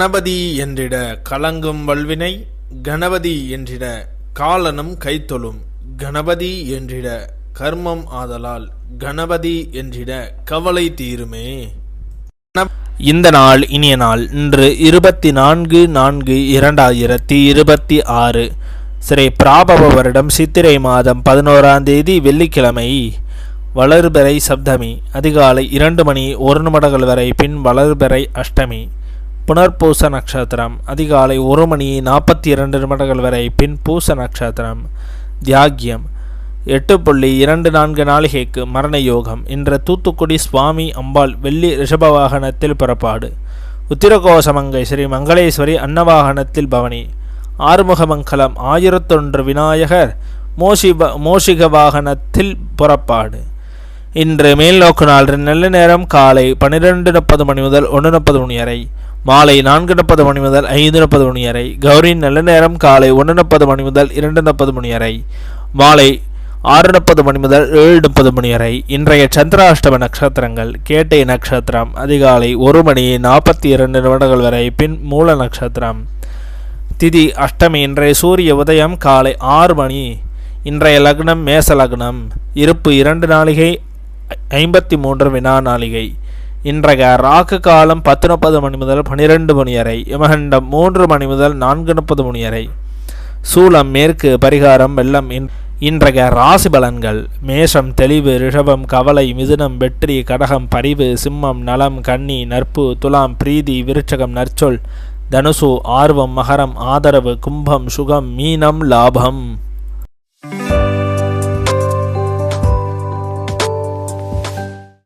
கணபதி என்றிட கலங்கும் வல்வினை, கணபதி என்றிட காலனும் கைத்தொழும், கணபதி என்றிட கர்மம் ஆதலால், கணபதி என்றிட கவலை தீருமே. இந்த நாள் இனிய நாள். இன்று 24/4/2026 ஸ்ரீ பிராபவ வருடம் சித்திரை மாதம் 11ஆம் தேதி வெள்ளிக்கிழமை. வளர்பிறை சப்தமி. அதிகாலை 2:01 வரை, பின் வளர்பிறை அஷ்டமி. புனர்பூச நட்சத்திரம். அதிகாலை 1:42 வரை, பின் பூச நட்சத்திரம். தியாகியம் 8.24 நாளிகைக்கு மரண யோகம். இன்று தூத்துக்குடி சுவாமி அம்பாள் வெள்ளி ரிஷப வாகனத்தில் புறப்பாடு. உத்திரகோசமங்கை ஸ்ரீ மங்களேஸ்வரி அன்னவாகனத்தில் பவனி. ஆறுமுகமங்கலம் 1001 விநாயகர் மோஷிக வாகனத்தில் புறப்பாடு. இன்று மேல்நோக்கு நாள். நல்ல நேரம் காலை 12:30 முதல் 1:30 வரை, மாலை 4:30 முதல் 5:30 வரை. கௌரி நல்ல நேரம் காலை 1:30 முதல் 2:30 வரை, மாலை 6:30 முதல் 7:30 வரை. இன்றைய சந்திராஷ்டம நட்சத்திரங்கள்: கேட்டை நட்சத்திரம் அதிகாலை 1:42 வரை, பின் மூல நட்சத்திரம். திதி அஷ்டமி. இன்றைய சூரிய உதயம் காலை 6 மணி. இன்றைய லக்னம் மேச லக்னம். இருப்பு 2 நாளிகை 53 வினா நாளிகை. இன்றைய ராகு காலம் 10:30 முதல் 12 வரை, யமகண்டம் 3 முதல் 4:30 வரை. சூலம் மேற்கு. பரிகாரம் வெள்ளம். இன்றைய ராசி பலன்கள்: மேஷம் தெளிவு, ரிஷபம் கவலை, மிதுனம் வெற்றி, கடகம் பரிவு, சிம்மம் நலம், கன்னி நட்பு, துலாம் பிரீதி, விருச்சகம் நற்சொல், தனுசு ஆர்வம், மகரம் ஆதரவு, கும்பம் சுகம், மீனம் லாபம்.